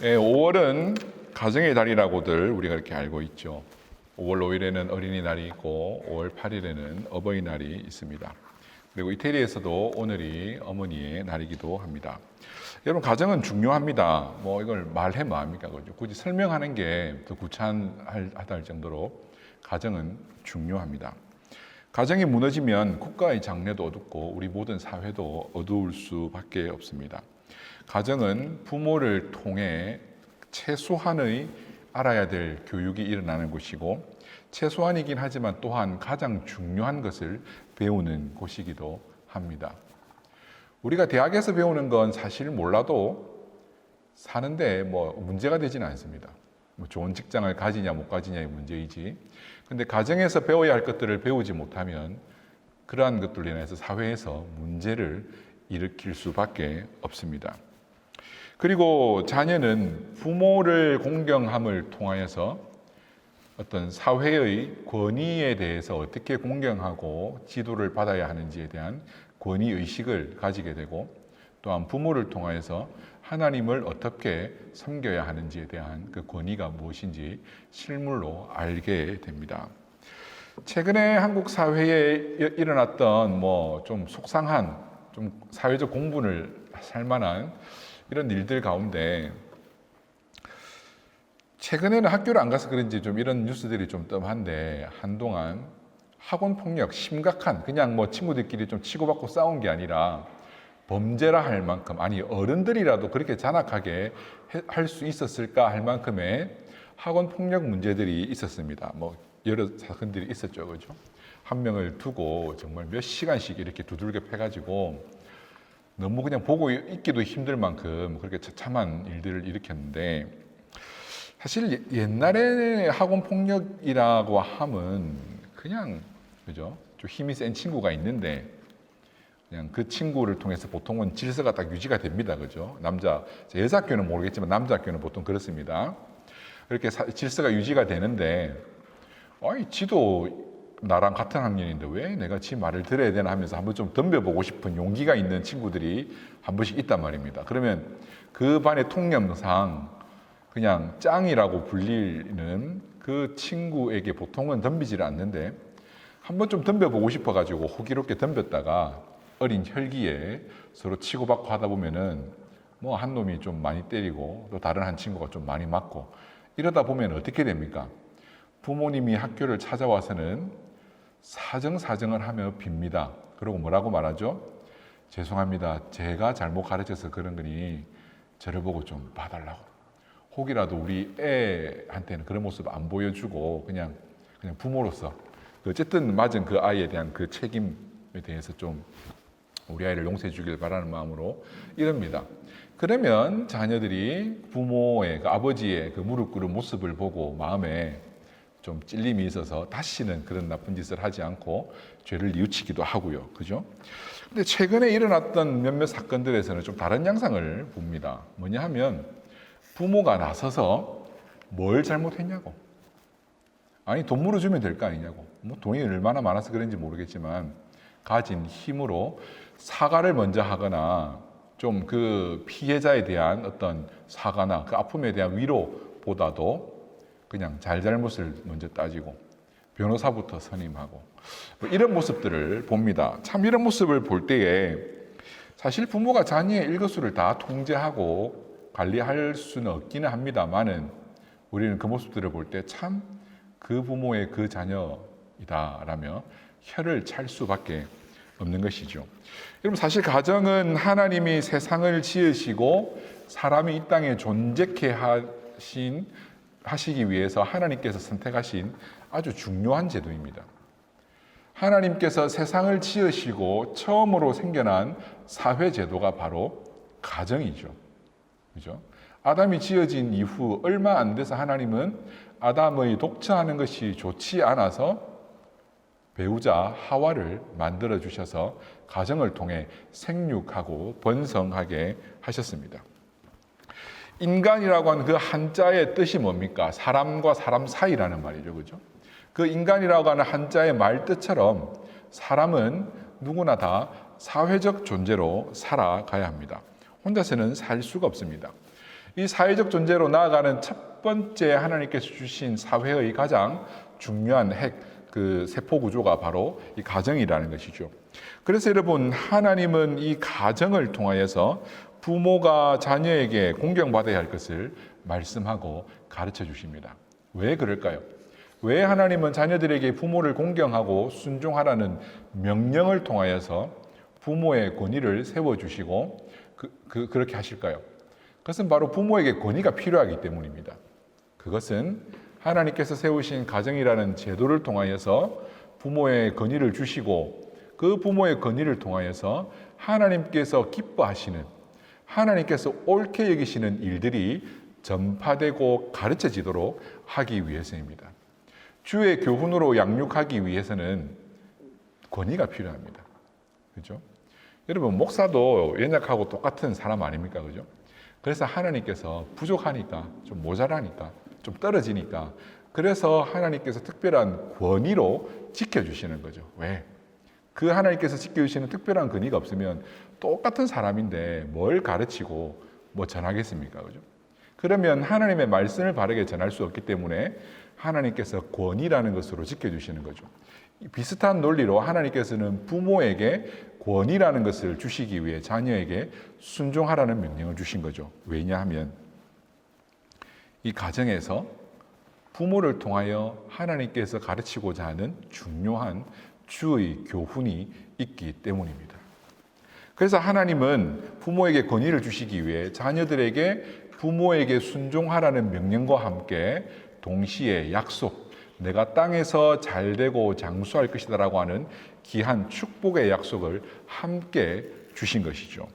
5월은 가정의 달이라고들 우리가 이렇게 알고 있죠. 5월 5일에는 어린이날이 있고 5월 8일에는 어버이날이 있습니다. 그리고 이태리에서도 오늘이 어머니의 날이기도 합니다. 여러분, 가정은 중요합니다. 이걸 말해 뭐합니까? 그죠? 굳이 설명하는 게 더 구차하다 할 정도로 가정은 중요합니다. 가정이 무너지면 국가의 장래도 어둡고 우리 모든 사회도 어두울 수밖에 없습니다. 가정은 부모를 통해 최소한의 알아야 될 교육이 일어나는 곳이고, 최소한이긴 하지만 또한 가장 중요한 것을 배우는 곳이기도 합니다. 우리가 대학에서 배우는 건 사실 몰라도 사는데 문제가 되지는 않습니다. 좋은 직장을 가지냐 못 가지냐의 문제이지. 근데 가정에서 배워야 할 것들을 배우지 못하면 그러한 것들로 인해서 사회에서 문제를 일으킬 수밖에 없습니다. 그리고 자녀는 부모를 공경함을 통하여서 어떤 사회의 권위에 대해서 어떻게 공경하고 지도를 받아야 하는지에 대한 권위의식을 가지게 되고, 또한 부모를 통하여서 하나님을 어떻게 섬겨야 하는지에 대한 그 권위가 무엇인지 실물로 알게 됩니다. 최근에 한국 사회에 일어났던 좀 속상한, 좀 사회적 공분을 살 만한 이런 일들 가운데, 최근에는 학교를 안 가서 그런지 좀 이런 뉴스들이 좀 뜸한데, 한동안 학원 폭력 심각한, 그냥 친구들끼리 좀 치고받고 싸운 게 아니라 범죄라 할 만큼, 아니 어른들이라도 그렇게 잔악하게 할 수 있었을까 할 만큼의 학원 폭력 문제들이 있었습니다. 여러 사건들이 있었죠, 그죠? 한 명을 두고 정말 몇 시간씩 이렇게 두들겨 패가지고 너무 그냥 보고 있기도 힘들 만큼 그렇게 처참한 일들을 일으켰는데, 사실 옛날에 학원 폭력이라고 함은 그냥, 그죠? 좀 힘이 센 친구가 있는데 그냥 그 친구를 통해서 보통은 질서가 딱 유지가 됩니다, 그죠? 여자 학교는 모르겠지만 남자 학교는 보통 그렇습니다. 그렇게 질서가 유지가 되는데, 지도 나랑 같은 학년인데 왜 내가 지 말을 들어야 되나 하면서 한번 좀 덤벼보고 싶은 용기가 있는 친구들이 한 번씩 있단 말입니다. 그러면 그 반의 통념상 그냥 짱이라고 불리는 그 친구에게 보통은 덤비지를 않는데, 한번 좀 덤벼보고 싶어가지고 호기롭게 덤볐다가 어린 혈기에 서로 치고받고 하다 보면은 한 놈이 좀 많이 때리고 또 다른 한 친구가 좀 많이 맞고, 이러다 보면 어떻게 됩니까? 부모님이 학교를 찾아와서는 사정을 하며 빕니다. 그리고 뭐라고 말하죠? 죄송합니다. 제가 잘못 가르쳐서 그런 거니 저를 보고 좀 봐달라고. 혹이라도 우리 애한테는 그런 모습 안 보여주고 그냥 부모로서 어쨌든 맞은 그 아이에 대한 그 책임에 대해서 좀 우리 아이를 용서해 주길 바라는 마음으로 이럽니다. 그러면 자녀들이 부모의, 그 아버지의 그 무릎 꿇은 모습을 보고 마음에 좀 찔림이 있어서 다시는 그런 나쁜 짓을 하지 않고 죄를 뉘우치기도 하고요. 그죠? 근데 최근에 일어났던 몇몇 사건들에서는 좀 다른 양상을 봅니다. 뭐냐 하면 부모가 나서서 뭘 잘못했냐고. 아니, 돈 물어주면 될 거 아니냐고. 돈이 얼마나 많아서 그런지 모르겠지만 가진 힘으로 사과를 먼저 하거나 좀 그 피해자에 대한 어떤 사과나 그 아픔에 대한 위로보다도 그냥 잘잘못을 먼저 따지고 변호사부터 선임하고 이런 모습들을 봅니다. 참 이런 모습을 볼 때에 사실 부모가 자녀의 일거수를 다 통제하고 관리할 수는 없기는 합니다만은, 우리는 그 모습들을 볼 때 참 그 부모의 그 자녀이다라며 혀를 찰 수밖에 없는 것이죠. 여러분, 사실 가정은 하나님이 세상을 지으시고 사람이 이 땅에 존재케 하시기 위해서 하나님께서 선택하신 아주 중요한 제도입니다. 하나님께서 세상을 지으시고 처음으로 생겨난 사회 제도가 바로 가정이죠. 그죠? 아담이 지어진 이후 얼마 안 돼서 하나님은 아담의 독처하는 것이 좋지 않아서 배우자 하와를 만들어 주셔서 가정을 통해 생육하고 번성하게 하셨습니다. 인간이라고 하는 그 한자의 뜻이 뭡니까? 사람과 사람 사이라는 말이죠. 그죠? 그 인간이라고 하는 한자의 말 뜻처럼 사람은 누구나 다 사회적 존재로 살아가야 합니다. 혼자서는 살 수가 없습니다. 이 사회적 존재로 나아가는 첫 번째 하나님께서 주신 사회의 가장 중요한 그 세포 구조가 바로 이 가정이라는 것이죠. 그래서 여러분, 하나님은 이 가정을 통하여서 부모가 자녀에게 공경받아야 할 것을 말씀하고 가르쳐 주십니다. 왜 그럴까요? 왜 하나님은 자녀들에게 부모를 공경하고 순종하라는 명령을 통하여서 부모의 권위를 세워주시고 그렇게 하실까요? 그것은 바로 부모에게 권위가 필요하기 때문입니다. 그것은 하나님께서 세우신 가정이라는 제도를 통하여서 부모의 권위를 주시고 그 부모의 권위를 통하여서 하나님께서 기뻐하시는, 하나님께서 옳게 여기시는 일들이 전파되고 가르쳐지도록 하기 위해서입니다. 주의 교훈으로 양육하기 위해서는 권위가 필요합니다. 그렇죠? 여러분, 목사도 연약하고 똑같은 사람 아닙니까? 그죠? 그래서 하나님께서 부족하니까, 좀 모자라니까, 좀 떨어지니까, 그래서 하나님께서 특별한 권위로 지켜주시는 거죠. 왜? 그 하나님께서 지켜주시는 특별한 권위가 없으면 똑같은 사람인데 뭘 가르치고 뭐 전하겠습니까? 그죠? 그러면 하나님의 말씀을 바르게 전할 수 없기 때문에 하나님께서 권위라는 것으로 지켜주시는 거죠. 비슷한 논리로 하나님께서는 부모에게 권위라는 것을 주시기 위해 자녀에게 순종하라는 명령을 주신 거죠. 왜냐하면 이 가정에서 부모를 통하여 하나님께서 가르치고자 하는 중요한 주의 교훈이 있기 때문입니다. 그래서 하나님은 부모에게 권위를 주시기 위해 자녀들에게 부모에게 순종하라는 명령과 함께 동시에 약속, 내가 땅에서 잘되고 장수할 것이다라고 하는 귀한 축복의 약속을 함께 주신 것이죠.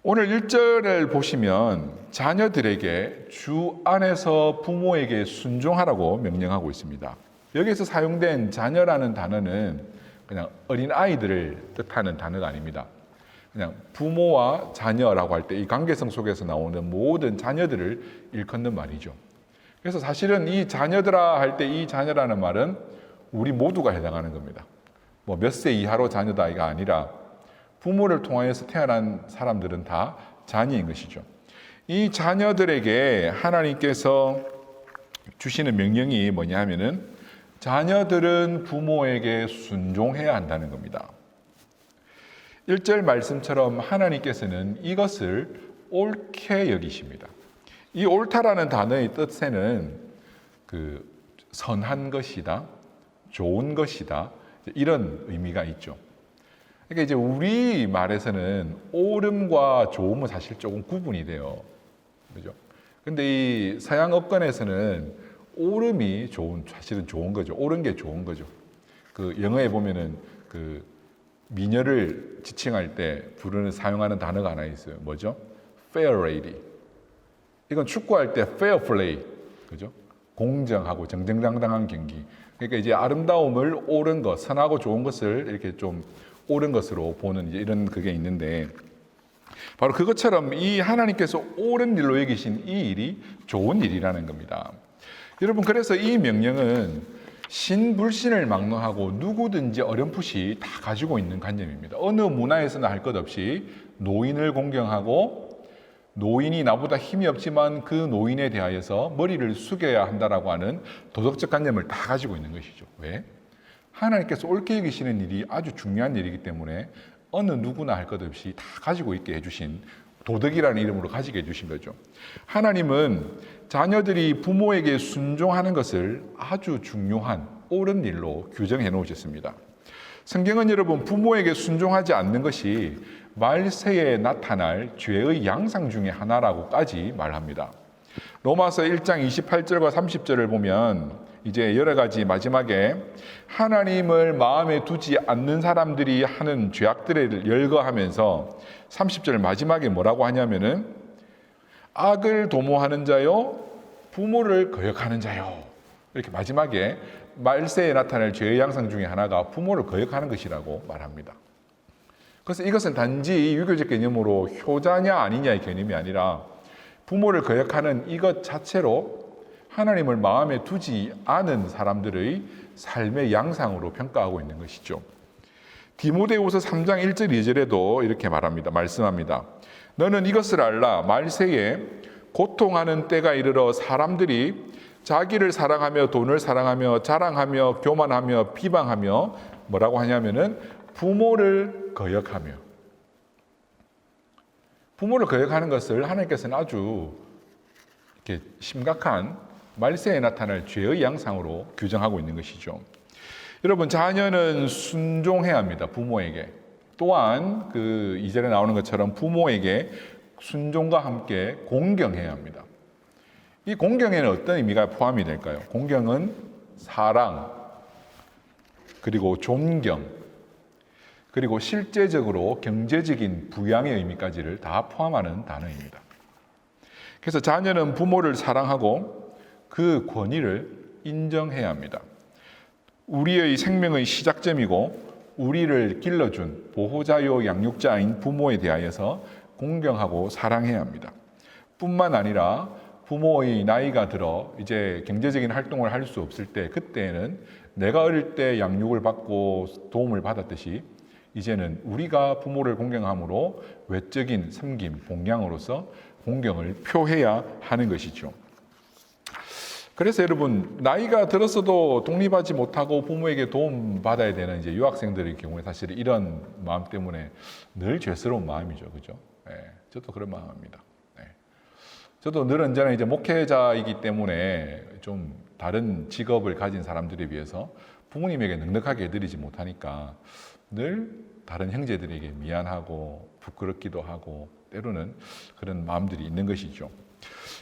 오늘 1절을 보시면 자녀들에게 주 안에서 부모에게 순종하라고 명령하고 있습니다. 여기서 사용된 자녀라는 단어는 그냥 어린 아이들을 뜻하는 단어가 아닙니다. 그냥 부모와 자녀라고 할 때 이 관계성 속에서 나오는 모든 자녀들을 일컫는 말이죠. 그래서 사실은 이 자녀들아 할 때 이 자녀라는 말은 우리 모두가 해당하는 겁니다. 뭐 몇 세 이하로 자녀다 이가 아니라 부모를 통하여서 태어난 사람들은 다 자녀인 것이죠. 이 자녀들에게 하나님께서 주시는 명령이 뭐냐 하면은 자녀들은 부모에게 순종해야 한다는 겁니다. 1절 말씀처럼 하나님께서는 이것을 옳게 여기십니다. 이 옳다라는 단어의 뜻에는 그 선한 것이다, 좋은 것이다, 이런 의미가 있죠. 그러니까 이제 우리 말에서는 옳음과 좋음은 사실 조금 구분이 돼요. 그죠? 근데 이 서양 어권에서는 옳음이 사실은 좋은 거죠. 옳은 게 좋은 거죠. 그 영어에 보면은 그 미녀를 지칭할 때 사용하는 단어가 하나 있어요. 뭐죠? fair lady. 이건 축구할 때 fair play. 그죠? 공정하고 정정당당한 경기. 그러니까 이제 아름다움을 옳은 것, 선하고 좋은 것을 이렇게 좀 옳은 것으로 보는 이제 이런 그게 있는데 바로 그것처럼 이 하나님께서 옳은 일로 여기신 이 일이 좋은 일이라는 겁니다. 여러분, 그래서 이 명령은 신불신을 막론하고 누구든지 어렴풋이 다 가지고 있는 관념입니다. 어느 문화에서나 할 것 없이 노인을 공경하고 노인이 나보다 힘이 없지만 그 노인에 대하여서 머리를 숙여야 한다라고 하는 도덕적 관념을 다 가지고 있는 것이죠. 왜? 하나님께서 옳게 여기시는 일이 아주 중요한 일이기 때문에 어느 누구나 할 것 없이 다 가지고 있게 해주신 도덕이라는 이름으로 가지게 해주신 거죠. 하나님은 자녀들이 부모에게 순종하는 것을 아주 중요한 옳은 일로 규정해 놓으셨습니다. 성경은 여러분 부모에게 순종하지 않는 것이 말세에 나타날 죄의 양상 중에 하나라고까지 말합니다. 로마서 1장 28절과 30절을 보면 이제 여러 가지 마지막에 하나님을 마음에 두지 않는 사람들이 하는 죄악들을 열거하면서 30절 마지막에 뭐라고 하냐면은 악을 도모하는 자요 부모를 거역하는 자요 이렇게 마지막에 말세에 나타날 죄의 양상 중에 하나가 부모를 거역하는 것이라고 말합니다. 그래서 이것은 단지 유교적 개념으로 효자냐 아니냐의 개념이 아니라 부모를 거역하는 이것 자체로 하나님을 마음에 두지 않은 사람들의 삶의 양상으로 평가하고 있는 것이죠. 디모데후서 3장 1절 2절에도 이렇게 말씀합니다. 너는 이것을 알라. 말세에 고통하는 때가 이르러 사람들이 자기를 사랑하며 돈을 사랑하며 자랑하며 교만하며 비방하며 뭐라고 하냐면은 부모를 거역하며. 부모를 거역하는 것을 하나님께서는 아주 이렇게 심각한 말세에 나타날 죄의 양상으로 규정하고 있는 것이죠. 여러분, 자녀는 순종해야 합니다. 부모에게. 또한 그 2절에 나오는 것처럼 부모에게 순종과 함께 공경해야 합니다. 이 공경에는 어떤 의미가 포함이 될까요? 공경은 사랑, 그리고 존경, 그리고 실제적으로 경제적인 부양의 의미까지를 다 포함하는 단어입니다. 그래서 자녀는 부모를 사랑하고 그 권위를 인정해야 합니다. 우리의 생명의 시작점이고 우리를 길러준 보호자요 양육자인 부모에 대하여서 공경하고 사랑해야 합니다. 뿐만 아니라 부모의 나이가 들어 이제 경제적인 활동을 할 수 없을 때, 그때는 내가 어릴 때 양육을 받고 도움을 받았듯이 이제는 우리가 부모를 공경함으로 외적인 섬김, 봉양으로서 공경을 표해야 하는 것이죠. 그래서 여러분, 나이가 들었어도 독립하지 못하고 부모에게 도움받아야 되는 이제 유학생들의 경우에 사실 이런 마음 때문에 늘 죄스러운 마음이죠. 그죠? 네, 저도 그런 마음입니다. 네. 저도 늘 언제나 이제 목회자이기 때문에 좀 다른 직업을 가진 사람들에 비해서 부모님에게 넉넉하게 해드리지 못하니까 늘 다른 형제들에게 미안하고 부끄럽기도 하고 때로는 그런 마음들이 있는 것이죠.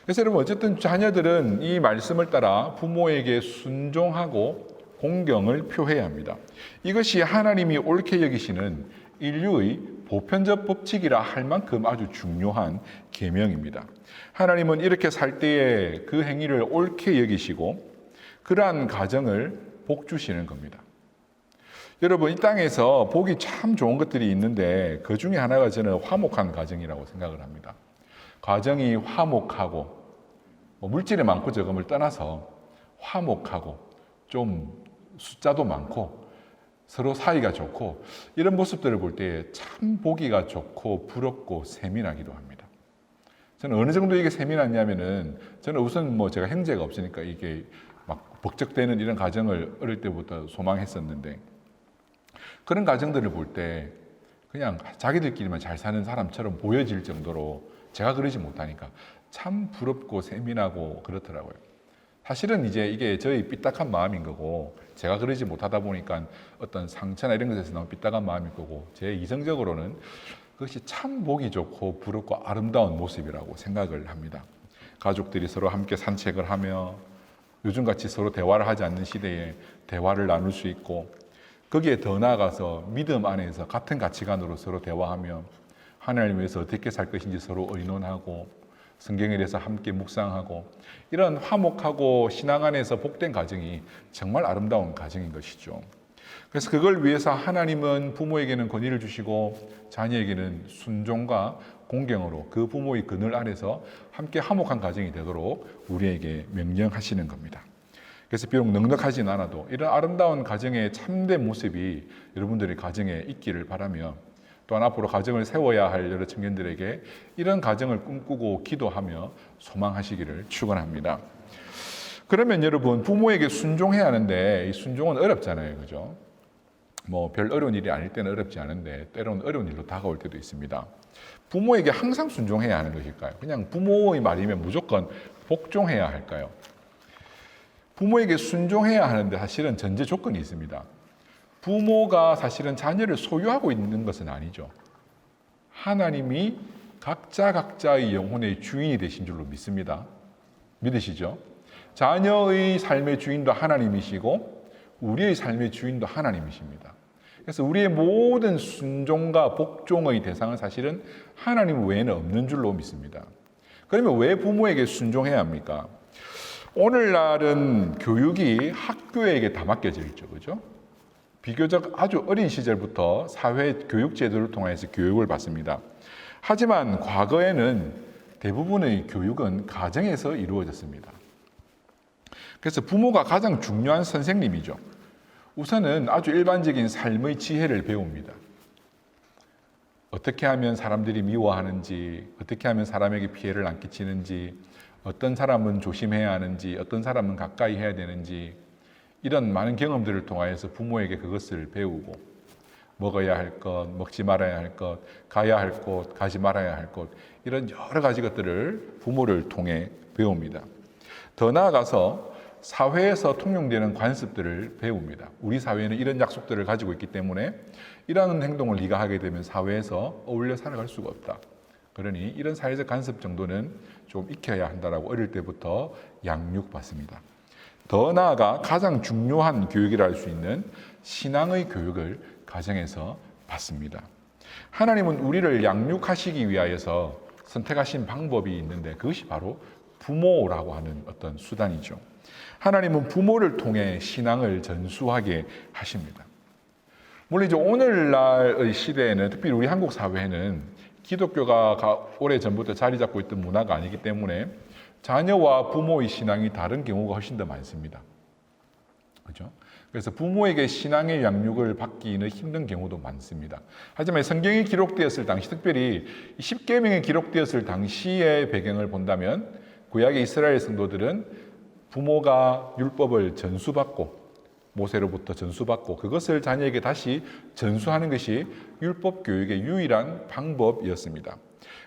그래서 여러분, 어쨌든 자녀들은 이 말씀을 따라 부모에게 순종하고 공경을 표해야 합니다. 이것이 하나님이 옳게 여기시는 인류의 보편적 법칙이라 할 만큼 아주 중요한 계명입니다. 하나님은 이렇게 살 때에 그 행위를 옳게 여기시고 그러한 가정을 복 주시는 겁니다. 여러분, 이 땅에서 복이 참 좋은 것들이 있는데 그 중에 하나가 저는 화목한 가정이라고 생각을 합니다. 가정이 화목하고 물질이 많고 적음을 떠나서 화목하고 좀 숫자도 많고 서로 사이가 좋고 이런 모습들을 볼 때 참 보기가 좋고 부럽고 세민하기도 합니다. 저는 어느 정도 이게 세민하냐면은 저는 우선 제가 형제가 없으니까 이게 막 벅적대는 이런 가정을 어릴 때부터 소망했었는데 그런 가정들을 볼 때 그냥 자기들끼리만 잘 사는 사람처럼 보여질 정도로 제가 그러지 못하니까 참 부럽고 세민하고 그렇더라고요. 사실은 이제 이게 저희 삐딱한 마음인 거고 제가 그러지 못하다 보니까 어떤 상처나 이런 것에서 나온 삐딱한 마음일 거고 제 이성적으로는 그것이 참 보기 좋고 부럽고 아름다운 모습이라고 생각을 합니다. 가족들이 서로 함께 산책을 하며 요즘같이 서로 대화를 하지 않는 시대에 대화를 나눌 수 있고 거기에 더 나아가서 믿음 안에서 같은 가치관으로 서로 대화하며 하나님을 위해서 어떻게 살 것인지 서로 의논하고 성경에 대해서 함께 묵상하고 이런 화목하고 신앙 안에서 복된 가정이 정말 아름다운 가정인 것이죠. 그래서 그걸 위해서 하나님은 부모에게는 권위를 주시고 자녀에게는 순종과 공경으로 그 부모의 그늘 아래서 함께 화목한 가정이 되도록 우리에게 명령하시는 겁니다. 그래서 비록 넉넉하진 않아도 이런 아름다운 가정의 참된 모습이 여러분들의 가정에 있기를 바라며 또한 앞으로 가정을 세워야 할 여러 청년들에게 이런 가정을 꿈꾸고 기도하며 소망하시기를 축원합니다. 그러면 여러분, 부모에게 순종해야 하는데 이 순종은 어렵잖아요. 그죠? 별 어려운 일이 아닐 때는 어렵지 않은데 때로는 어려운 일로 다가올 때도 있습니다. 부모에게 항상 순종해야 하는 것일까요? 그냥 부모의 말이면 무조건 복종해야 할까요? 부모에게 순종해야 하는데 사실은 전제 조건이 있습니다. 부모가 사실은 자녀를 소유하고 있는 것은 아니죠. 하나님이 각자의 영혼의 주인이 되신 줄로 믿습니다. 믿으시죠? 자녀의 삶의 주인도 하나님이시고 우리의 삶의 주인도 하나님이십니다. 그래서 우리의 모든 순종과 복종의 대상은 사실은 하나님 외에는 없는 줄로 믿습니다. 그러면 왜 부모에게 순종해야 합니까? 오늘날은 교육이 학교에게 다 맡겨져 있죠. 그죠? 비교적 아주 어린 시절부터 사회 교육 제도를 통해서 교육을 받습니다. 하지만 과거에는 대부분의 교육은 가정에서 이루어졌습니다. 그래서 부모가 가장 중요한 선생님이죠. 우선은 아주 일반적인 삶의 지혜를 배웁니다. 어떻게 하면 사람들이 미워하는지, 어떻게 하면 사람에게 피해를 안 끼치는지, 어떤 사람은 조심해야 하는지, 어떤 사람은 가까이 해야 되는지, 이런 많은 경험들을 통하여서 부모에게 그것을 배우고, 먹어야 할 것, 먹지 말아야 할 것, 가야 할 곳, 가지 말아야 할 곳, 이런 여러 가지 것들을 부모를 통해 배웁니다. 더 나아가서 사회에서 통용되는 관습들을 배웁니다. 우리 사회는 이런 약속들을 가지고 있기 때문에 이러한 행동을 네가 하게 되면 사회에서 어울려 살아갈 수가 없다. 그러니 이런 사회적 관습 정도는 좀 익혀야 한다라고 어릴 때부터 양육받습니다. 더 나아가 가장 중요한 교육이라 할 수 있는 신앙의 교육을 가정에서 받습니다. 하나님은 우리를 양육하시기 위하여서 선택하신 방법이 있는데 그것이 바로 부모라고 하는 어떤 수단이죠. 하나님은 부모를 통해 신앙을 전수하게 하십니다. 물론 이제 오늘날의 시대에는 특히 우리 한국 사회에는 기독교가 오래전부터 자리 잡고 있던 문화가 아니기 때문에 자녀와 부모의 신앙이 다른 경우가 훨씬 더 많습니다. 그렇죠? 그래서 부모에게 신앙의 양육을 받기는 힘든 경우도 많습니다. 하지만 성경이 기록되었을 당시, 특별히 십계명이 기록되었을 당시의 배경을 본다면 구약의 이스라엘 성도들은 부모가 율법을 전수받고 모세로부터 전수받고 그것을 자녀에게 다시 전수하는 것이 율법 교육의 유일한 방법이었습니다.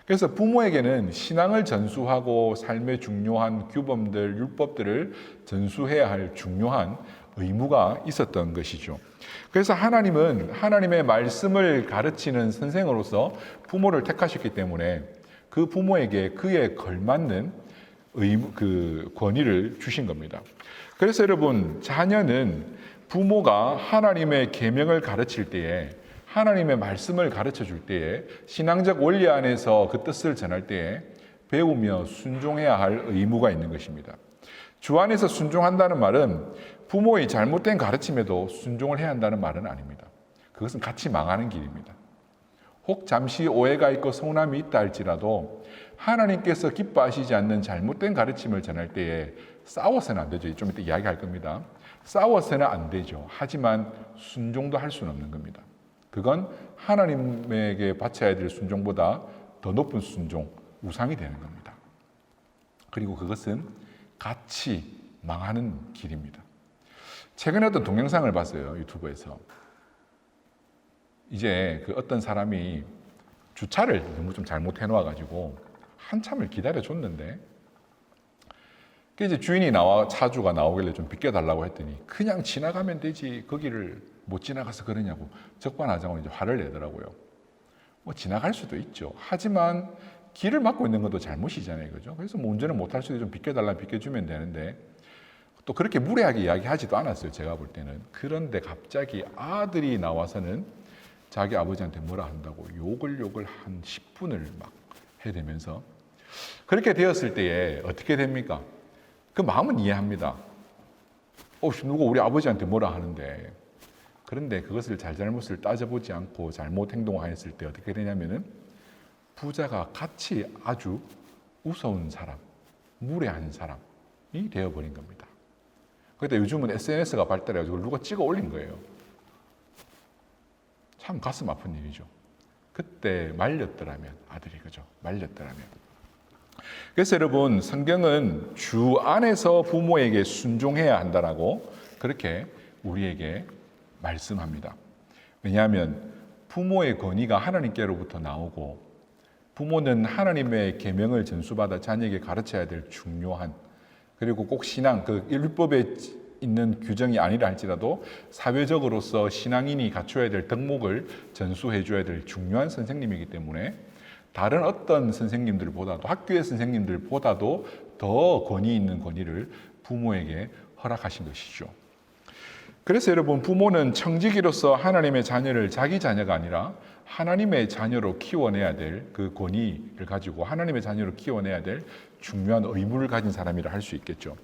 그래서 부모에게는 신앙을 전수하고 삶의 중요한 규범들, 율법들을 전수해야 할 중요한 의무가 있었던 것이죠. 그래서 하나님은 하나님의 말씀을 가르치는 선생으로서 부모를 택하셨기 때문에 그 부모에게 그에 걸맞는 권위를 주신 겁니다. 그래서 여러분, 자녀는 부모가 하나님의 계명을 가르칠 때에, 하나님의 말씀을 가르쳐 줄 때에, 신앙적 원리 안에서 그 뜻을 전할 때에 배우며 순종해야 할 의무가 있는 것입니다. 주 안에서 순종한다는 말은 부모의 잘못된 가르침에도 순종을 해야 한다는 말은 아닙니다. 그것은 같이 망하는 길입니다. 혹 잠시 오해가 있고 서운함이 있다 할지라도 하나님께서 기뻐하시지 않는 잘못된 가르침을 전할 때에 싸워서는 안 되죠. 좀 이따 이야기할 겁니다. 싸워서는 안 되죠. 하지만 순종도 할 수는 없는 겁니다. 그건 하나님에게 바쳐야 될 순종보다 더 높은 순종, 우상이 되는 겁니다. 그리고 그것은 같이 망하는 길입니다. 최근에 어떤 동영상을 봤어요. 유튜브에서. 이제 그 어떤 사람이 주차를 너무 좀 잘못해 놓아가지고 한참을 기다려줬는데 이제 주인이 차주가 나오길래 좀 비켜달라고 했더니 그냥 지나가면 되지 거기를 못 지나가서 그러냐고 적반하장으로 이제 화를 내더라고요. 뭐 지나갈 수도 있죠. 하지만 길을 막고 있는 것도 잘못이잖아요. 그죠? 그래서 뭐 운전을 못할 수도 좀 비켜달라면 비켜주면 되는데 또 그렇게 무례하게 이야기하지도 않았어요. 제가 볼 때는. 그런데 갑자기 아들이 나와서는 자기 아버지한테 뭐라 한다고 욕을 한 10분을 막 해대면서 그렇게 되었을 때에 어떻게 됩니까? 그 마음은 이해합니다. 누가 우리 아버지한테 뭐라 하는데. 그런데 그것을 잘잘못을 따져보지 않고 잘못 행동하였을 때 어떻게 되냐면은 부자가 같이 아주 우스운 사람, 무례한 사람이 되어버린 겁니다. 그런데 요즘은 SNS가 발달해가지고 누가 찍어 올린 거예요. 참 가슴 아픈 일이죠. 그때 말렸더라면 아들이 그죠? 말렸더라면. 그래서 여러분 성경은 주 안에서 부모에게 순종해야 한다라고 그렇게 우리에게 말씀합니다. 왜냐하면 부모의 권위가 하나님께로부터 나오고 부모는 하나님의 계명을 전수받아 자녀에게 가르쳐야 될 중요한 그리고 꼭 신앙 그 율법에 있는 규정이 아니라 할지라도 사회적으로서 신앙인이 갖춰야 될 덕목을 전수해 줘야 될 중요한 선생님이기 때문에 다른 어떤 선생님들보다도 학교의 선생님들보다도 더 권위 있는 권위를 부모에게 허락하신 것이죠. 그래서 여러분 부모는 청지기로서 하나님의 자녀를 자기 자녀가 아니라 하나님의 자녀로 키워내야 될 그 권위를 가지고 하나님의 자녀로 키워내야 될 중요한 의무를 가진 사람이라 할 수 있겠죠.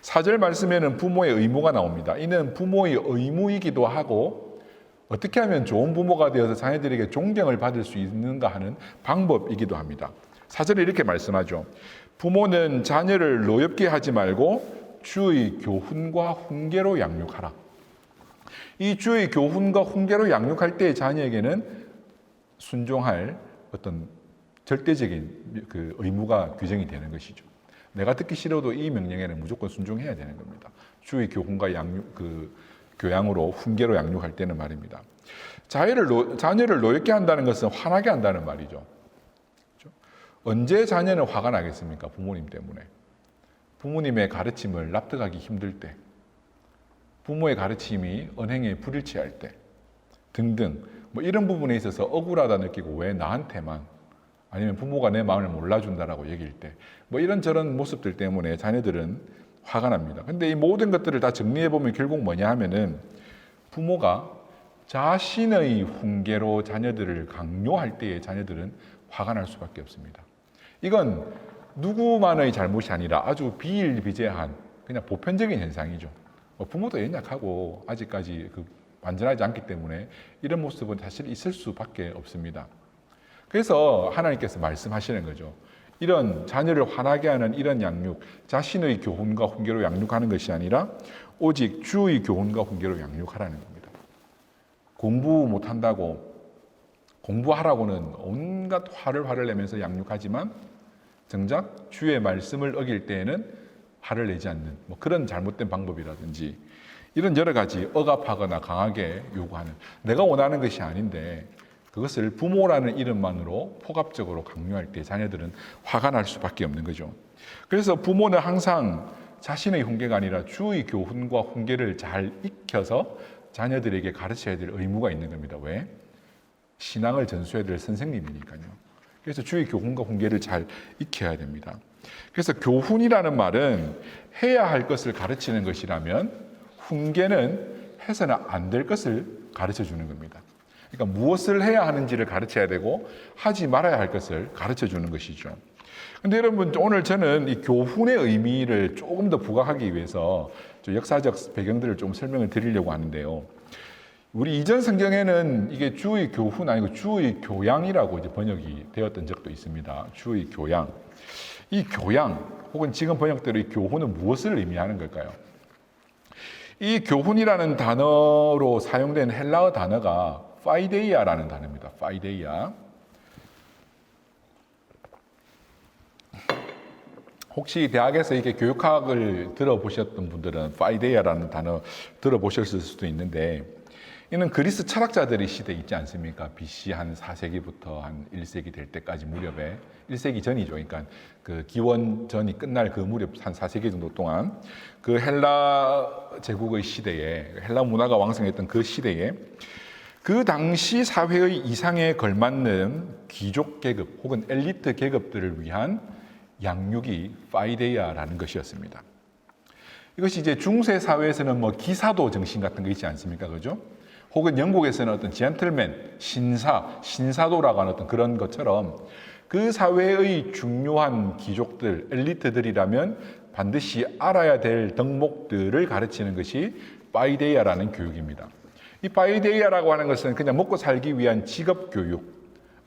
4절 말씀에는 부모의 의무가 나옵니다. 이는 부모의 의무이기도 하고 어떻게 하면 좋은 부모가 되어서 자녀들에게 존경을 받을 수 있는가 하는 방법이기도 합니다. 4절에 이렇게 말씀하죠. 부모는 자녀를 노엽게 하지 말고 주의 교훈과 훈계로 양육하라. 이 주의 교훈과 훈계로 양육할 때 자녀에게는 순종할 어떤 절대적인 그 의무가 규정이 되는 것이죠. 내가 듣기 싫어도 이 명령에는 무조건 순종해야 되는 겁니다. 주의 교훈과 양육, 교양으로 훈계로 양육할 때는 말입니다. 자녀를 노엽게 한다는 것은 화나게 한다는 말이죠. 그렇죠? 언제 자녀는 화가 나겠습니까? 부모님 때문에. 부모님의 가르침을 납득하기 힘들 때, 부모의 가르침이 언행에 불일치할 때 등등 뭐 이런 부분에 있어서 억울하다 느끼고 왜 나한테만, 아니면 부모가 내 마음을 몰라준다라고 얘기할 때 뭐 이런저런 모습들 때문에 자녀들은 화가 납니다. 근데 이 모든 것들을 다 정리해 보면 결국 뭐냐 하면은 부모가 자신의 훈계로 자녀들을 강요할 때에 자녀들은 화가 날 수밖에 없습니다. 이건 누구만의 잘못이 아니라 아주 비일비재한 그냥 보편적인 현상이죠. 부모도 연약하고 아직까지 완전하지 않기 때문에 이런 모습은 사실 있을 수밖에 없습니다. 그래서 하나님께서 말씀하시는 거죠. 이런 자녀를 화나게 하는 이런 양육, 자신의 교훈과 훈계로 양육하는 것이 아니라 오직 주의 교훈과 훈계로 양육하라는 겁니다. 공부 못한다고 공부하라고는 온갖 화를 내면서 양육하지만 정작 주의 말씀을 어길 때에는 화를 내지 않는 뭐 그런 잘못된 방법이라든지 이런 여러 가지 억압하거나 강하게 요구하는, 내가 원하는 것이 아닌데 그것을 부모라는 이름만으로 폭압적으로 강요할 때 자녀들은 화가 날 수밖에 없는 거죠. 그래서 부모는 항상 자신의 훈계가 아니라 주의 교훈과 훈계를 잘 익혀서 자녀들에게 가르쳐야 될 의무가 있는 겁니다. 왜? 신앙을 전수해야 될 선생님이니까요. 그래서 주의 교훈과 훈계를 잘 익혀야 됩니다. 그래서 교훈이라는 말은 해야 할 것을 가르치는 것이라면 훈계는 해서는 안 될 것을 가르쳐 주는 겁니다. 그러니까 무엇을 해야 하는지를 가르쳐야 되고 하지 말아야 할 것을 가르쳐 주는 것이죠. 근데 여러분, 오늘 저는 이 교훈의 의미를 조금 더 부각하기 위해서 역사적 배경들을 좀 설명을 드리려고 하는데요. 우리 이전 성경에는 이게 주의 교훈 아니고 주의 교양이라고 이제 번역이 되었던 적도 있습니다. 주의 교양. 이 교양 혹은 지금 번역대로 이 교훈은 무엇을 의미하는 걸까요? 이 교훈이라는 단어로 사용된 헬라어 단어가 파이데이아라는 단어입니다. 파이데이아. 혹시 대학에서 이게 교육학을 들어보셨던 분들은 파이데이아라는 단어 들어보셨을 수도 있는데, 이는 그리스 철학자들의 시대 있지 않습니까? BC 한 4세기부터 한 1세기 될 때까지 무렵에, 1세기 전이죠. 그러니까 그 기원전이 끝날 그 무렵 한 4세기 정도 동안 그 헬라 제국의 시대에, 헬라 문화가 왕성했던 그 시대에 그 당시 사회의 이상에 걸맞는 귀족 계급 혹은 엘리트 계급들을 위한 양육이 파이데이아라는 것이었습니다. 이것이 이제 중세 사회에서는 뭐 기사도 정신 같은 거 있지 않습니까? 그죠? 혹은 영국에서는 어떤 젠틀맨, 신사도라고 하는 어떤 그런 것처럼 그 사회의 중요한 귀족들, 엘리트들이라면 반드시 알아야 될 덕목들을 가르치는 것이 파이데이아라는 교육입니다. 이 파이데이아라고 하는 것은 그냥 먹고 살기 위한 직업 교육,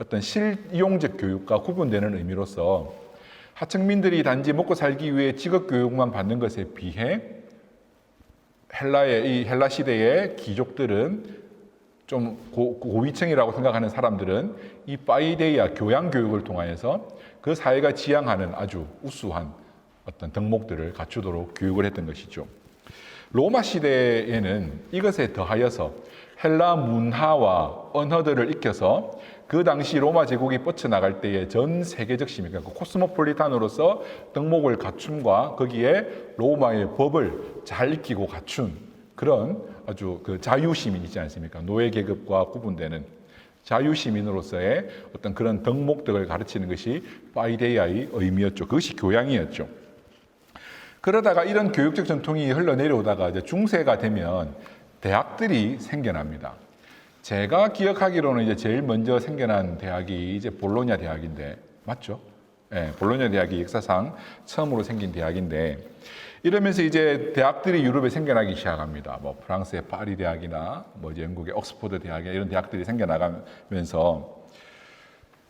어떤 실용적 교육과 구분되는 의미로서 하층민들이 단지 먹고 살기 위해 직업 교육만 받는 것에 비해 이 헬라 시대의 귀족들은 좀 고위층이라고 생각하는 사람들은 이 파이데이아 교양 교육을 통하여서 그 사회가 지향하는 아주 우수한 어떤 덕목들을 갖추도록 교육을 했던 것이죠. 로마 시대에는 이것에 더하여서 헬라 문화와 언어들을 익혀서 그 당시 로마 제국이 뻗쳐나갈 때에 전 세계적 시민, 그러니까 코스모폴리탄으로서 덕목을 갖춤과 거기에 로마의 법을 잘 익히고 갖춘 그런 아주 그 자유시민 있지 않습니까? 노예 계급과 구분되는 자유시민으로서의 어떤 그런 덕목들을 가르치는 것이 파이데이아의 의미였죠. 그것이 교양이었죠. 그러다가 이런 교육적 전통이 흘러내려오다가 이제 중세가 되면 대학들이 생겨납니다. 제가 기억하기로는 이제 제일 먼저 생겨난 대학이 이제 볼로냐 대학인데, 맞죠? 네, 볼로냐 대학이 역사상 처음으로 생긴 대학인데, 이러면서 이제 대학들이 유럽에 생겨나기 시작합니다. 뭐 프랑스의 파리 대학이나 뭐 이제 영국의 옥스퍼드 대학이나 이런 대학들이 생겨나가면서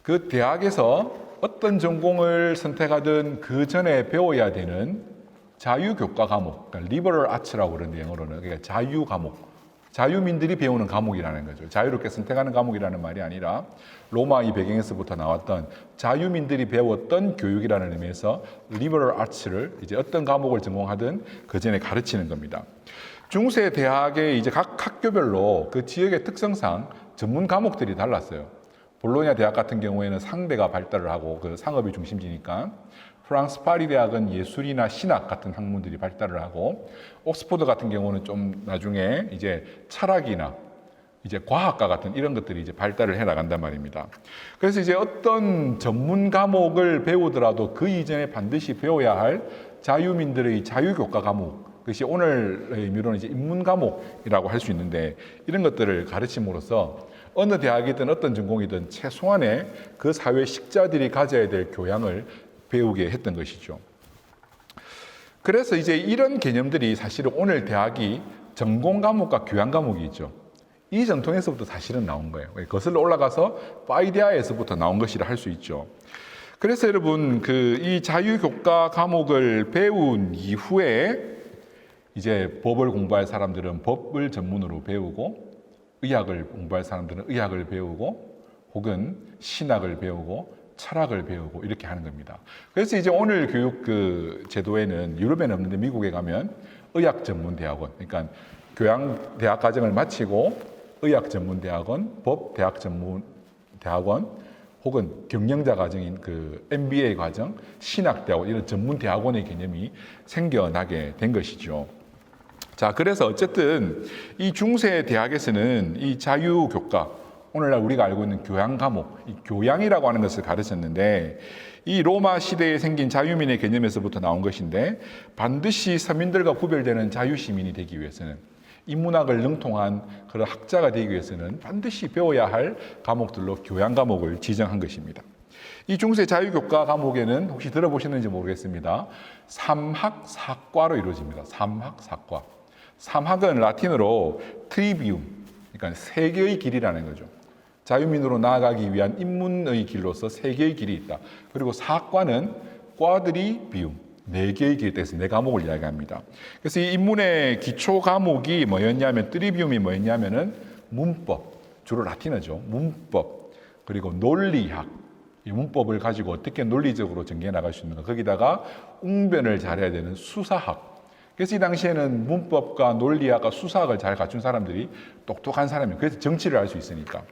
그 대학에서 어떤 전공을 선택하든 그 전에 배워야 되는 자유교과 과목, 그러니까 리버럴 아츠라고 그러는데 영어로는 그러니까 자유 과목, 자유민들이 배우는 과목이라는 거죠. 자유롭게 선택하는 과목이라는 말이 아니라 로마 이 배경에서부터 나왔던 자유민들이 배웠던 교육이라는 의미에서 liberal arts를 이제 어떤 과목을 전공하든 그 전에 가르치는 겁니다. 중세 대학의 이제 각 학교별로 그 지역의 특성상 전문 과목들이 달랐어요. 볼로냐 대학 같은 경우에는 상대가 발달을 하고 그 상업이 중심지니까, 프랑스 파리 대학은 예술이나 신학 같은 학문들이 발달을 하고, 옥스퍼드 같은 경우는 좀 나중에 이제 철학이나 이제 과학과 같은 이런 것들이 이제 발달을 해 나간단 말입니다. 그래서 이제 어떤 전문 과목을 배우더라도 그 이전에 반드시 배워야 할 자유민들의 자유교과 과목, 그것이 오늘의 의미로는 이제 인문 과목이라고 할 수 있는데, 이런 것들을 가르침으로써 어느 대학이든 어떤 전공이든 최소한의 그 사회 식자들이 가져야 될 교양을 배우게 했던 것이죠. 그래서 이제 이런 개념들이 사실은 오늘 대학이 전공 과목과 교양 과목이 있죠. 이 전통에서부터 사실은 나온 거예요. 거슬러 올라가서 파이데아에서부터 나온 것이라 할 수 있죠. 그래서 여러분 이 자유교과 과목을 배운 이후에 이제 법을 공부할 사람들은 법을 전문으로 배우고, 의학을 공부할 사람들은 의학을 배우고, 혹은 신학을 배우고 철학을 배우고 이렇게 하는 겁니다. 그래서 이제 오늘 교육 그 제도에는 유럽에는 없는데 미국에 가면 의학 전문 대학원, 그러니까 교양 대학 과정을 마치고 의학 전문 대학원, 법 대학 전문 대학원, 혹은 경영자 과정인 그 MBA 과정, 신학 대학원, 이런 전문 대학원의 개념이 생겨나게 된 것이죠. 자, 그래서 어쨌든 이 중세 대학에서는 이 자유교과, 오늘날 우리가 알고 있는 교양 과목, 이 교양이라고 하는 것을 가르쳤는데, 이 로마 시대에 생긴 자유민의 개념에서부터 나온 것인데, 반드시 서민들과 구별되는 자유시민이 되기 위해서는, 인문학을 능통한 그런 학자가 되기 위해서는 반드시 배워야 할 과목들로 교양 과목을 지정한 것입니다. 이 중세 자유교과 과목에는 혹시 들어보셨는지 모르겠습니다. 삼학사과로 이루어집니다. 삼학사과. 삼학은 라틴어로 트리비움, 그러니까 세계의 길이라는 거죠. 자유민으로 나아가기 위한 인문의 길로서 세 개의 길이 있다. 그리고 사과는 꽈드리비움, 네 개의 길에 대해서 네 과목을 이야기합니다. 그래서 이 인문의 기초 과목이 뭐였냐면, 트리비움이 뭐였냐면은 문법, 주로 라틴어죠. 문법, 그리고 논리학, 이 문법을 가지고 어떻게 논리적으로 전개해 나갈 수 있는가. 거기다가 웅변을 잘해야 되는 수사학. 그래서 이 당시에는 문법과 논리학과 수사학을 잘 갖춘 사람들이 똑똑한 사람이에요. 그래서 정치를 할 수 있으니까.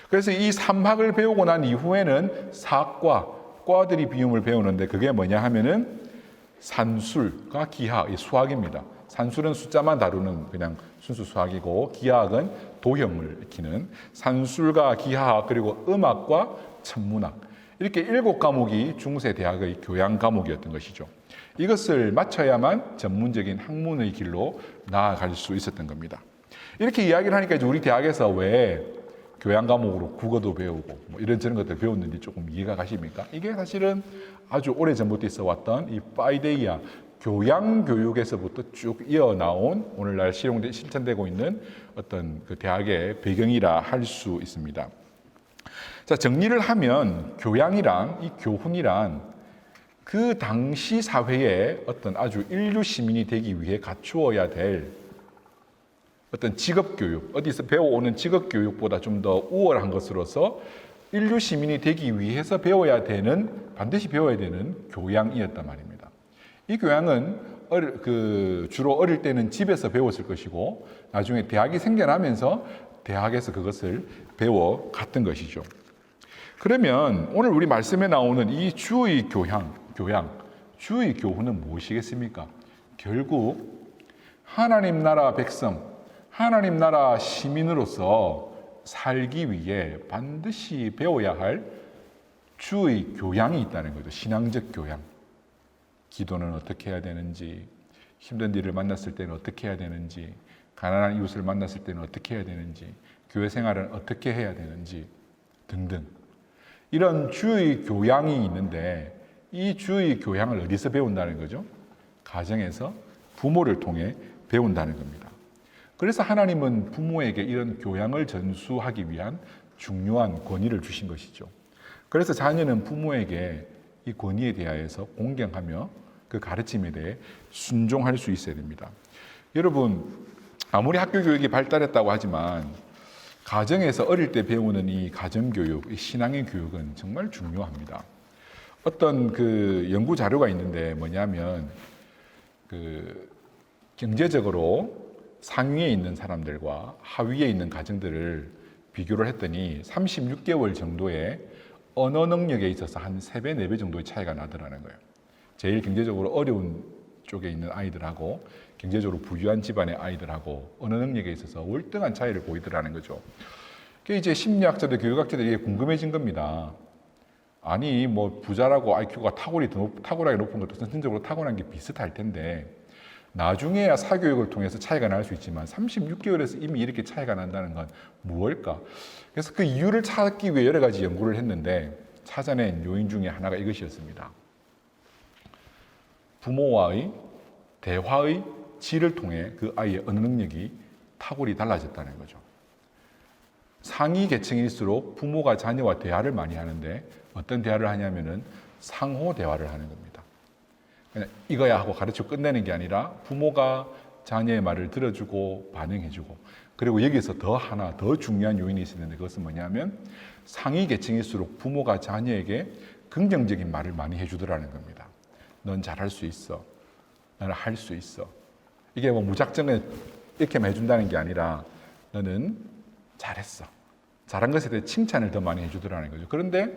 그래서 이 삼학을 배우고 난 이후에는 사과, 꽈들이 비움을 배우는데, 그게 뭐냐 하면은 산술과 기하학, 수학입니다. 산술은 숫자만 다루는 그냥 순수 수학이고, 기하학은 도형을 익히는 산술과 기하학, 그리고 음악과 천문학, 이렇게 7과목이 중세 대학의 교양 과목이었던 것이죠. 이것을 마쳐야만 전문적인 학문의 길로 나아갈 수 있었던 겁니다. 이렇게 이야기를 하니까 이제 우리 대학에서 왜 교양 과목으로 국어도 배우고 뭐 이런저런 것들 배웠는지 조금 이해가 가십니까? 이게 사실은 아주 오래전부터 있어 왔던 이 파이데이아 교양 교육에서부터 쭉 이어나온 오늘날 실천되고 있는 어떤 그 대학의 배경이라 할 수 있습니다. 자, 정리를 하면 교양이란, 이 교훈이란 그 당시 사회에 어떤 아주 인류 시민이 되기 위해 갖추어야 될 어떤 직업교육, 어디서 배워오는 직업교육보다 좀 더 우월한 것으로서 인류 시민이 되기 위해서 반드시 배워야 되는 교양이었단 말입니다. 이 교양은 주로 어릴 때는 집에서 배웠을 것이고, 나중에 대학이 생겨나면서 대학에서 그것을 배워갔던 것이죠. 그러면 오늘 우리 말씀에 나오는 이 주의 교양, 주의 교훈은 무엇이겠습니까? 결국 하나님 나라 백성, 하나님 나라 시민으로서 살기 위해 반드시 배워야 할 주의 교양이 있다는 거죠. 신앙적 교양. 기도는 어떻게 해야 되는지, 힘든 일을 만났을 때는 어떻게 해야 되는지, 가난한 이웃을 만났을 때는 어떻게 해야 되는지, 교회 생활은 어떻게 해야 되는지 등등. 이런 주의 교양이 있는데, 이 주의 교양을 어디서 배운다는 거죠? 가정에서 부모를 통해 배운다는 겁니다. 그래서 하나님은 부모에게 이런 교양을 전수하기 위한 중요한 권위를 주신 것이죠. 그래서 자녀는 부모에게 이 권위에 대하여서 공경하며 그 가르침에 대해 순종할 수 있어야 됩니다. 여러분, 아무리 학교 교육이 발달했다고 하지만 가정에서 어릴 때 배우는 이 가정교육, 이 신앙의 교육은 정말 중요합니다. 어떤 그 연구 자료가 있는데 뭐냐면 그 경제적으로 상위에 있는 사람들과 하위에 있는 가정들을 비교를 했더니 36개월 정도의 언어 능력에 있어서 한 3배, 4배 정도의 차이가 나더라는 거예요. 제일 경제적으로 어려운 쪽에 있는 아이들하고 경제적으로 부유한 집안의 아이들하고 언어 능력에 있어서 월등한 차이를 보이더라는 거죠. 그게 이제 심리학자들, 교육학자들이 궁금해진 겁니다. 아니 뭐 부자라고 IQ가 탁월하게 높은 것도 선천적으로 타고난 게 비슷할 텐데 나중에야 사교육을 통해서 차이가 날 수 있지만 36개월에서 이미 이렇게 차이가 난다는 건 무엇일까? 그래서 그 이유를 찾기 위해 여러 가지 연구를 했는데 찾아낸 요인 중에 하나가 이것이었습니다. 부모와의 대화의 질을 통해 그 아이의 언어 능력이 탁월히 달라졌다는 거죠. 상위 계층일수록 부모가 자녀와 대화를 많이 하는데 어떤 대화를 하냐면은 상호 대화를 하는 겁니다. 그냥 이거야 하고 가르치고 끝내는 게 아니라 부모가 자녀의 말을 들어주고 반응해주고, 그리고 여기서 하나 더 중요한 요인이 있었는데 그것은 뭐냐면 상위 계층일수록 부모가 자녀에게 긍정적인 말을 많이 해주더라는 겁니다. 넌 잘할 수 있어. 너는 할 수 있어. 이게 뭐 무작정에 이렇게만 해준다는 게 아니라 너는 잘했어. 잘한 것에 대해 칭찬을 더 많이 해주더라는 거죠. 그런데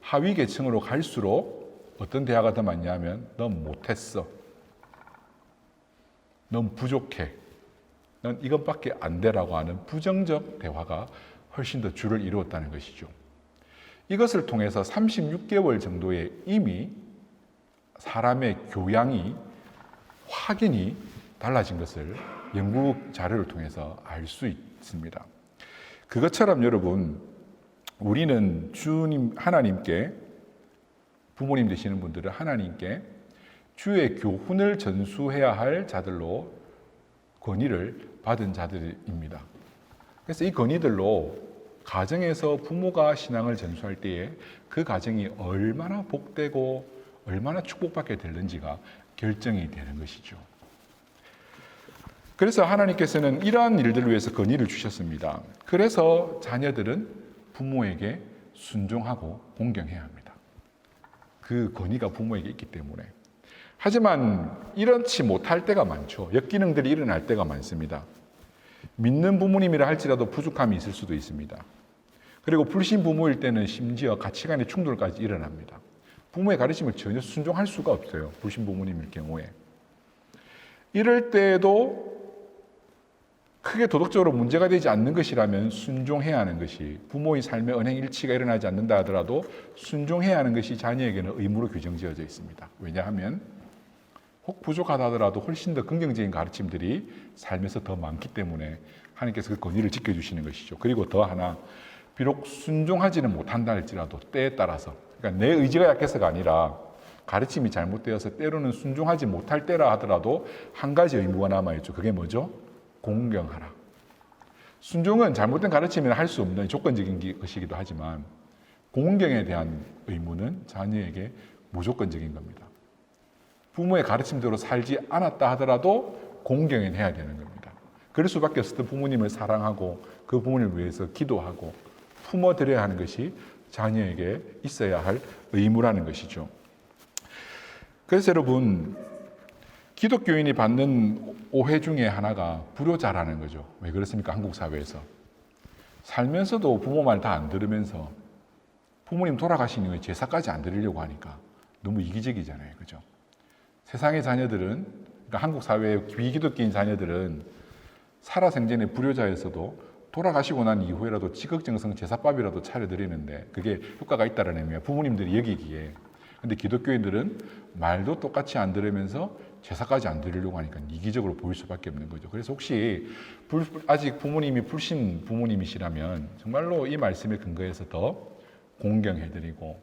하위 계층으로 갈수록 어떤 대화가 더 많냐면 넌 못했어. 넌 부족해. 넌 이것밖에 안 돼라고 하는 부정적 대화가 훨씬 더 주를 이루었다는 것이죠. 이것을 통해서 36개월 정도에 이미 사람의 교양이 확연히 달라진 것을 연구 자료를 통해서 알 수 있습니다. 그것처럼 여러분, 우리는 주님 하나님께, 부모님 되시는 분들은 하나님께 주의 교훈을 전수해야 할 자들로 권위를 받은 자들입니다. 그래서 이 권위들로 가정에서 부모가 신앙을 전수할 때에 그 가정이 얼마나 복되고 얼마나 축복받게 되는지가 결정이 되는 것이죠. 그래서 하나님께서는 이러한 일들을 위해서 권위를 주셨습니다. 그래서 자녀들은 부모에게 순종하고 공경해야 합니다. 그 권위가 부모에게 있기 때문에. 하지만 이렇지 못할 때가 많죠. 역기능들이 일어날 때가 많습니다. 믿는 부모님이라 할지라도 부족함이 있을 수도 있습니다. 그리고 불신 부모일 때는 심지어 가치관의 충돌까지 일어납니다. 부모의 가르침을 전혀 순종할 수가 없어요. 불신 부모님일 경우에. 이럴 때에도 크게 도덕적으로 문제가 되지 않는 것이라면 순종해야 하는 것이, 부모의 삶에 언행일치가 일어나지 않는다 하더라도 순종해야 하는 것이 자녀에게는 의무로 규정지어져 있습니다. 왜냐하면 혹 부족하다 하더라도 훨씬 더 긍정적인 가르침들이 삶에서 더 많기 때문에 하나님께서 그 권위를 지켜주시는 것이죠. 그리고 더 하나, 비록 순종하지는 못한다 할지라도 때에 따라서, 그러니까 내 의지가 약해서가 아니라 가르침이 잘못되어서 때로는 순종하지 못할 때라 하더라도 한 가지 의무가 남아있죠. 그게 뭐죠? 공경하라. 순종은 잘못된 가르침이나 할 수 없는 조건적인 것이기도 하지만 공경에 대한 의무는 자녀에게 무조건적인 겁니다. 부모의 가르침대로 살지 않았다 하더라도 공경은 해야 되는 겁니다. 그럴 수밖에 없을 때 부모님을 사랑하고 그 부모님을 위해서 기도하고 품어드려야 하는 것이 자녀에게 있어야 할 의무라는 것이죠. 그래서 여러분, 기독교인이 받는 오해 중에 하나가 불효자라는 거죠. 왜 그렇습니까? 한국 사회에서. 살면서도 부모 말 다 안 들으면서 부모님 돌아가신 이후에 제사까지 안 드리려고 하니까 너무 이기적이잖아요. 그죠? 세상의 자녀들은, 그러니까 한국 사회의 비기독교인 자녀들은 살아생전에 불효자에서도 돌아가시고 난 이후에라도 지극정성 제사밥이라도 차려드리는데 그게 효과가 있다는 의미야. 부모님들이 여기기에. 근데 기독교인들은 말도 똑같이 안 들으면서 제사까지 안 드리려고 하니까 이기적으로 보일 수밖에 없는 거죠. 그래서 혹시 아직 부모님이 불신 부모님이시라면 정말로 이 말씀에 근거해서 더 공경해드리고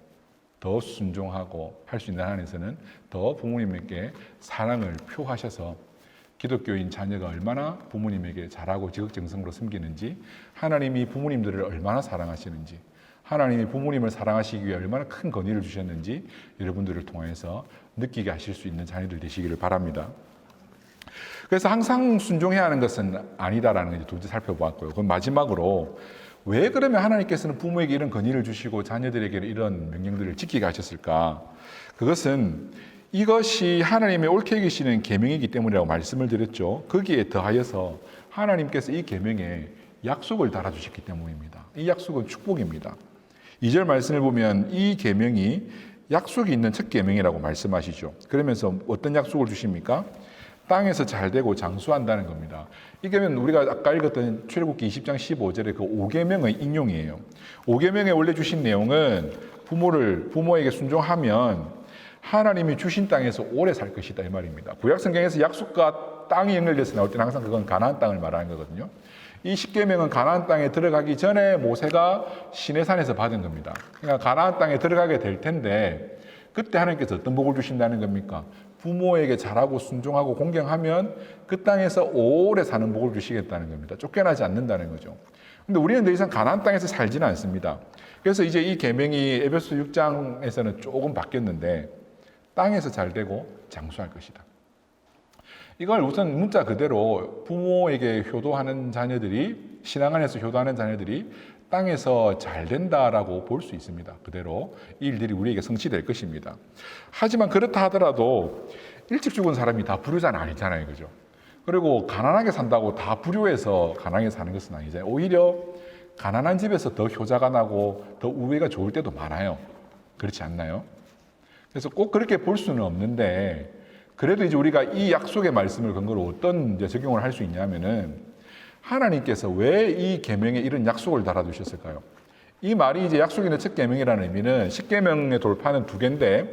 더 순종하고 할 수 있는 한에서는 더 부모님에게 사랑을 표하셔서 기독교인 자녀가 얼마나 부모님에게 잘하고 지극정성으로 섬기는지, 하나님이 부모님들을 얼마나 사랑하시는지, 하나님이 부모님을 사랑하시기 위해 얼마나 큰 권위를 주셨는지 여러분들을 통해서 느끼게 하실 수 있는 자녀들 되시기를 바랍니다. 그래서 항상 순종해야 하는 것은 아니다라는 걸 둘째 살펴보았고요. 그럼 마지막으로 왜 그러면 하나님께서는 부모에게 이런 권위를 주시고 자녀들에게 이런 명령들을 지키게 하셨을까? 그것은 이것이 하나님의 옳게 여기시는 계명이기 때문이라고 말씀을 드렸죠. 거기에 더하여서 하나님께서 이 계명에 약속을 달아주셨기 때문입니다. 이 약속은 축복입니다. 2절 말씀을 보면 이 계명이 약속이 있는 첫 계명이라고 말씀하시죠. 그러면서 어떤 약속을 주십니까? 땅에서 잘되고 장수한다는 겁니다. 이게면 우리가 아까 읽었던 출애굽기 20장 15절의 그 5계명의 인용이에요. 5계명에 원래 주신 내용은 부모에게 순종하면 하나님이 주신 땅에서 오래 살 것이다 이 말입니다. 구약 성경에서 약속과 땅이 연결돼서 나올 때는 항상 그건 가나안 땅을 말하는 거거든요. 이 10계명은 가나안 땅에 들어가기 전에 모세가 시내산에서 받은 겁니다. 그러니까 가나안 땅에 들어가게 될 텐데 그때 하나님께서 어떤 복을 주신다는 겁니까? 부모에게 잘하고 순종하고 공경하면 그 땅에서 오래 사는 복을 주시겠다는 겁니다. 쫓겨나지 않는다는 거죠. 근데 우리는 더 이상 가나안 땅에서 살지는 않습니다. 그래서 이제 이 계명이 에베소 6장에서는 조금 바뀌었는데 땅에서 잘되고 장수할 것이다. 이걸 우선 문자 그대로 부모에게 효도하는 자녀들이 신앙 안에서 효도하는 자녀들이 땅에서 잘 된다라고 볼 수 있습니다. 그대로 이 일들이 우리에게 성취될 것입니다. 하지만 그렇다 하더라도 일찍 죽은 사람이 다 불효자는 아니잖아요. 그죠? 그리고 가난하게 산다고 다 불효해서 가난하게 사는 것은 아니잖아요. 오히려 가난한 집에서 더 효자가 나고 더 우애가 좋을 때도 많아요. 그렇지 않나요? 그래서 꼭 그렇게 볼 수는 없는데 그래도 이제 우리가 이 약속의 말씀을 근거로 어떤 이제 적용을 할 수 있냐면은 하나님께서 왜 이 계명에 이런 약속을 달아두셨을까요? 이 말이 이제 약속이 있는 첫 계명이라는 의미는 10계명의 돌파는 2개인데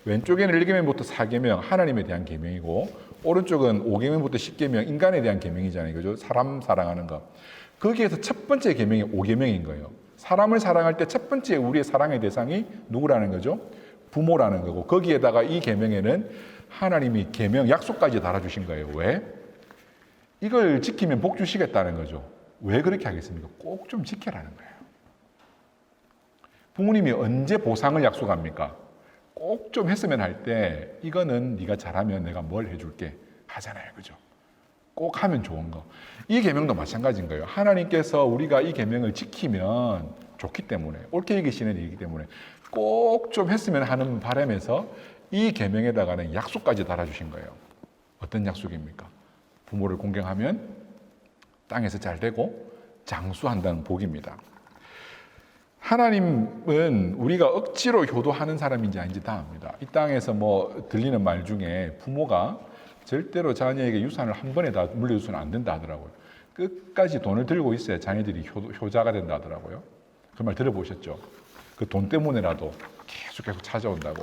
왼쪽에는 1계명부터 4계명 하나님에 대한 계명이고 오른쪽은 5계명부터 10계명 인간에 대한 계명이잖아요. 그죠? 사람 사랑하는 것. 거기에서 첫 번째 계명이 5계명인 거예요. 사람을 사랑할 때 첫 번째 우리의 사랑의 대상이 누구라는 거죠? 부모라는 거고 거기에다가 이 계명에는 하나님이 계명 약속까지 달아주신 거예요. 왜? 이걸 지키면 복 주시겠다는 거죠. 왜 그렇게 하겠습니까? 꼭 좀 지켜라는 거예요. 부모님이 언제 보상을 약속합니까? 꼭 좀 했으면 할 때 이거는 네가 잘하면 내가 뭘 해줄게 하잖아요. 그죠? 꼭 하면 좋은 거. 이 계명도 마찬가지인 거예요. 하나님께서 우리가 이 계명을 지키면 좋기 때문에 옳게 여기시는 일이기 때문에 꼭 좀 했으면 하는 바람에서 이 계명에다가는 약속까지 달아주신 거예요. 어떤 약속입니까? 부모를 공경하면 땅에서 잘 되고 장수한다는 복입니다. 하나님은 우리가 억지로 효도하는 사람인지 아닌지 다 압니다. 이 땅에서 뭐 들리는 말 중에 부모가 절대로 자녀에게 유산을 한 번에 다 물려주서는 안 된다 하더라고요. 끝까지 돈을 들고 있어야 자녀들이 효자가 된다 하더라고요. 그 말 들어보셨죠? 그 돈 때문에라도 계속 찾아온다고.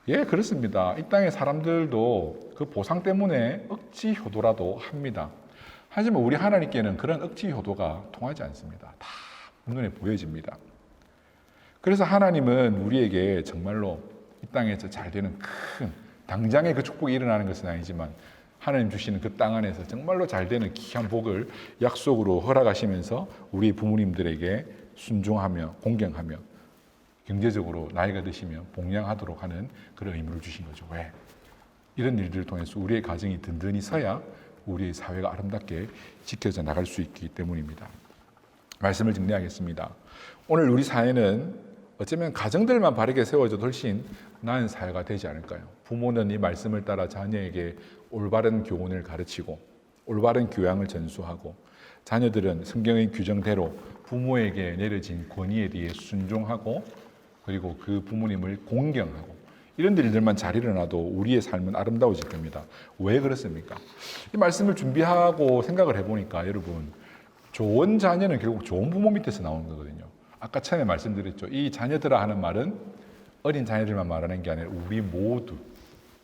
예, 그렇습니다. 이 땅의 사람들도 그 보상 때문에 억지 효도라도 합니다. 하지만 우리 하나님께는 그런 억지 효도가 통하지 않습니다. 다 눈에 보여집니다. 그래서 하나님은 우리에게 정말로 이 땅에서 잘 되는 큰 당장의 그 축복이 일어나는 것은 아니지만 하나님 주시는 그 땅 안에서 정말로 잘 되는 귀한 복을 약속으로 허락하시면서 우리 부모님들에게 순종하며 공경하며 경제적으로 나이가 드시면 봉양하도록 하는 그런 의무를 주신 거죠. 왜? 이런 일들을 통해서 우리의 가정이 든든히 서야 우리의 사회가 아름답게 지켜져 나갈 수 있기 때문입니다. 말씀을 정리하겠습니다. 오늘 우리 사회는 어쩌면 가정들만 바르게 세워져도 훨씬 나은 사회가 되지 않을까요? 부모는 이 말씀을 따라 자녀에게 올바른 교훈을 가르치고 올바른 교양을 전수하고 자녀들은 성경의 규정대로 부모에게 내려진 권위에 대해 순종하고 그리고 그 부모님을 공경하고 이런 일들만 잘 일어나도 우리의 삶은 아름다워질 겁니다. 왜 그렇습니까? 이 말씀을 준비하고 생각을 해보니까 여러분 좋은 자녀는 결국 좋은 부모 밑에서 나오는 거거든요. 아까 처음에 말씀드렸죠. 이 자녀들아 하는 말은 어린 자녀들만 말하는 게 아니라 우리 모두,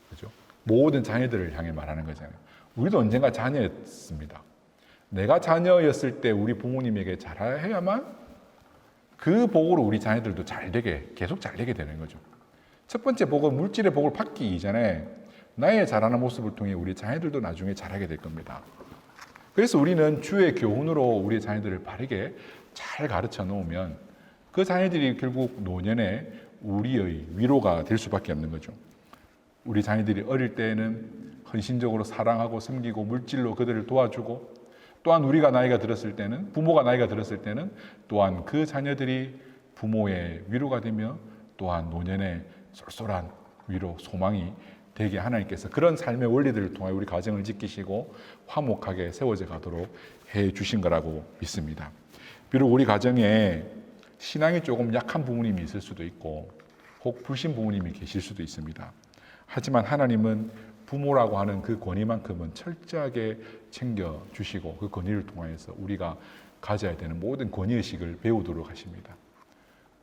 그죠? 모든 자녀들을 향해 말하는 거잖아요. 우리도 언젠가 자녀였습니다. 내가 자녀였을 때 우리 부모님에게 잘해야만 그 복으로 우리 자녀들도 계속 잘 되게 되는 거죠. 첫 번째 복은 물질의 복을 받기 이전에 나의 자라는 모습을 통해 우리 자녀들도 나중에 잘하게 될 겁니다. 그래서 우리는 주의 교훈으로 우리 자녀들을 바르게 잘 가르쳐 놓으면 그 자녀들이 결국 노년에 우리의 위로가 될 수밖에 없는 거죠. 우리 자녀들이 어릴 때에는 헌신적으로 사랑하고 섬기고 물질로 그들을 도와주고, 또한 우리가 나이가 들었을 때는, 부모가 나이가 들었을 때는 또한 그 자녀들이 부모의 위로가 되며 또한 노년의 쏠쏠한 위로, 소망이 되게 하나님께서 그런 삶의 원리들을 통해 우리 가정을 지키시고 화목하게 세워져 가도록 해 주신 거라고 믿습니다. 비록 우리 가정에 신앙이 조금 약한 부모님이 있을 수도 있고 혹 불신 부모님이 계실 수도 있습니다. 하지만 하나님은 부모라고 하는 그 권위만큼은 철저하게 챙겨주시고 그 권위를 통해서 우리가 가져야 되는 모든 권위의식을 배우도록 하십니다.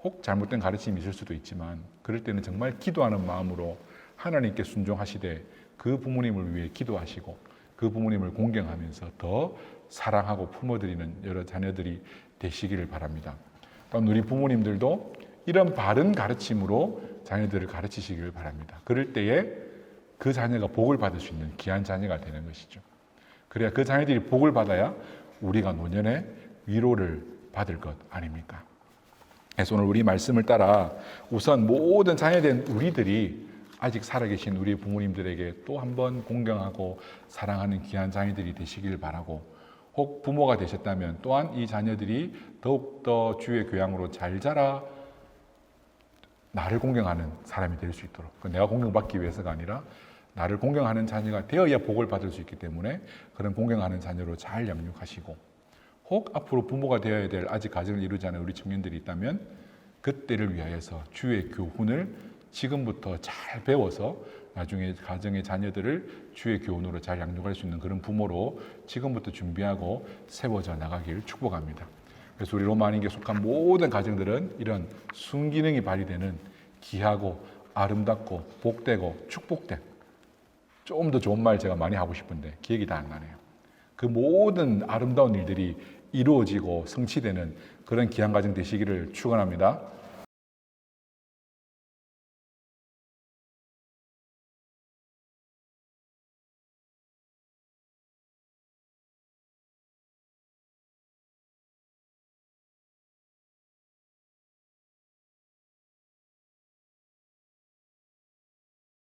혹 잘못된 가르침이 있을 수도 있지만 그럴 때는 정말 기도하는 마음으로 하나님께 순종하시되 그 부모님을 위해 기도하시고 그 부모님을 공경하면서 더 사랑하고 품어드리는 여러 자녀들이 되시기를 바랍니다. 또한 우리 부모님들도 이런 바른 가르침으로 자녀들을 가르치시기를 바랍니다. 그럴 때에 그 자녀가 복을 받을 수 있는 귀한 자녀가 되는 것이죠. 그래야 그 자녀들이 복을 받아야 우리가 노년에 위로를 받을 것 아닙니까? 그래서 오늘 우리 말씀을 따라 우선 모든 자녀된 우리들이 아직 살아계신 우리 부모님들에게 또 한 번 공경하고 사랑하는 귀한 자녀들이 되시길 바라고, 혹 부모가 되셨다면 또한 이 자녀들이 더욱더 주의 교양으로 잘 자라 나를 공경하는 사람이 될 수 있도록, 내가 공경받기 위해서가 아니라 나를 공경하는 자녀가 되어야 복을 받을 수 있기 때문에 그런 공경하는 자녀로 잘 양육하시고, 혹 앞으로 부모가 되어야 될 아직 가정을 이루지 않은 우리 청년들이 있다면 그때를 위하여서 주의 교훈을 지금부터 잘 배워서 나중에 가정의 자녀들을 주의 교훈으로 잘 양육할 수 있는 그런 부모로 지금부터 준비하고 세워져 나가길 축복합니다. 그래서 우리 로마인에게 속한 모든 가정들은 이런 순기능이 발휘되는 귀하고 아름답고 복되고 축복된, 좀 더 좋은 말 제가 많이 하고 싶은데 기억이 다 안 나네요. 그 모든 아름다운 일들이 이루어지고 성취되는 그런 귀한 가정 되시기를 축원합니다.